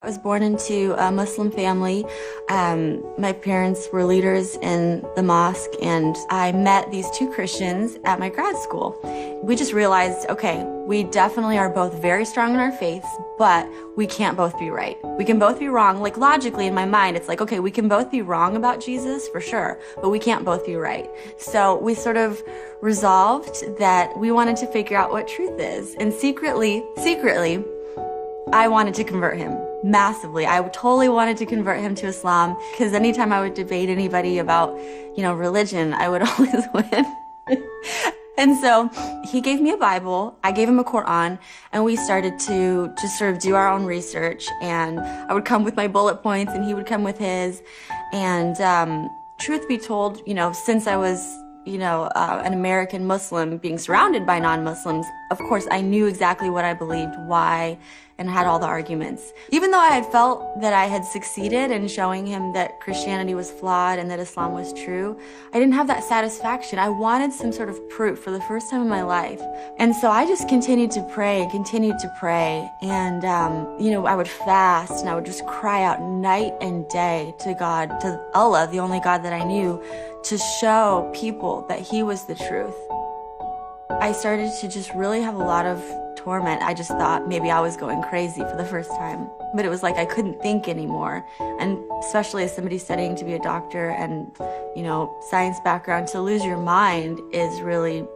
I was born into a Muslim family. My parents were leaders in the mosque, and I met these two Christians at my grad school. We just realized, okay, we definitely are both very strong in our faiths, but we can't both be right. We can both be wrong. Like logically in my mind, it's like, okay, we can both be wrong about Jesus for sure, but we can't both be right. So we sort of resolved that we wanted to figure out what truth is. And secretly, I wanted to convert him massively. I totally wanted to convert him to Islam because anytime I would debate anybody about, religion, I would always win. And so he gave me a Bible, I gave him a Quran, and we started to just sort of do our own research. And I would come with my bullet points and he would come with his. And truth be told, since I was an American Muslim being surrounded by non-Muslims, of course, I knew exactly what I believed, why, and had all the arguments. Even though I had felt that I had succeeded in showing him that Christianity was flawed and that Islam was true, I didn't have that satisfaction. I wanted some sort of proof for the first time in my life. And so I just continued to pray. And, I would fast and I would just cry out night and day to God, to Allah, the only God that I knew, to show people that he was the truth. I started to just really have a lot of torment. I just thought maybe I was going crazy for the first time. But it was like I couldn't think anymore. And especially as somebody studying to be a doctor and, science background, to lose your mind is really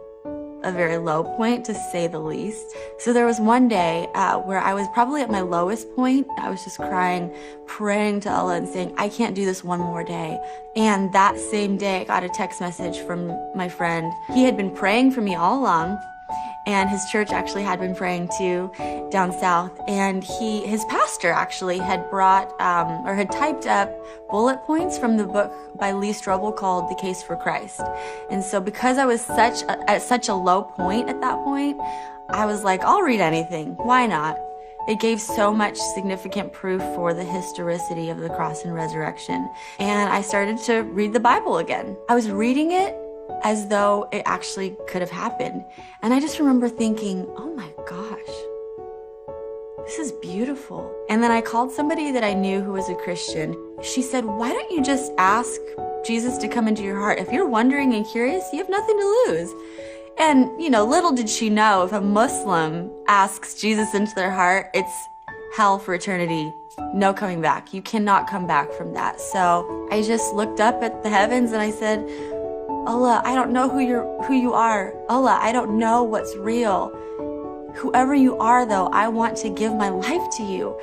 a very low point, to say the least. So there was one day where I was probably at my lowest point. I was just crying, praying to Allah and saying, I can't do this one more day. And that same day, I got a text message from my friend. He had been praying for me all along, and his church actually had been praying too down south. And his pastor actually had brought had typed up bullet points from the book by Lee Strobel called The Case for Christ. And so because I was at such a low point at that point, I was like, I'll read anything. Why not? It gave so much significant proof for the historicity of the cross and resurrection. And I started to read the Bible again. I was reading it as though it actually could have happened. And I just remember thinking, oh my gosh, this is beautiful. And then I called somebody that I knew who was a Christian. She said, why don't you just ask Jesus to come into your heart? If you're wondering and curious, you have nothing to lose. And, little did she know, if a Muslim asks Jesus into their heart, it's hell for eternity. No coming back. You cannot come back from that. So I just looked up at the heavens and I said, Allah, I don't know who you are. Allah, I don't know what's real. Whoever you are, though, I want to give my life to you.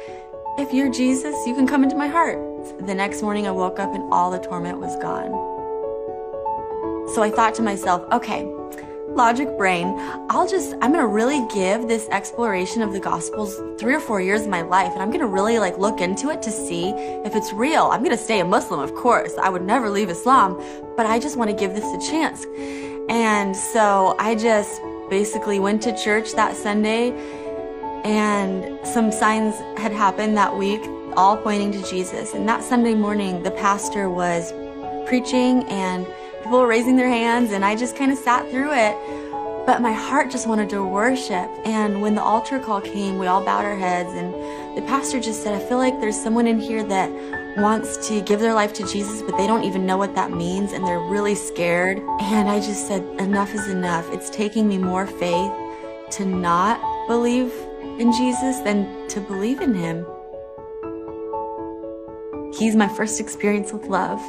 If you're Jesus, you can come into my heart. The next morning I woke up and all the torment was gone. So I thought to myself, okay, logic brain, I'm gonna really give this exploration of the Gospels 3 or 4 years of my life, and I'm gonna really look into it to see if it's real. I'm gonna stay a Muslim, of course. I would never leave Islam, but I just want to give this a chance. And so I just basically went to church that Sunday, and some signs had happened that week, all pointing to Jesus. And that Sunday morning, the pastor was preaching and people were raising their hands, and I just kind of sat through it. But my heart just wanted to worship. And when the altar call came, we all bowed our heads, and the pastor just said, I feel like there's someone in here that wants to give their life to Jesus, but they don't even know what that means, and they're really scared. And I just said, enough is enough. It's taking me more faith to not believe in Jesus than to believe in him. He's my first experience with love.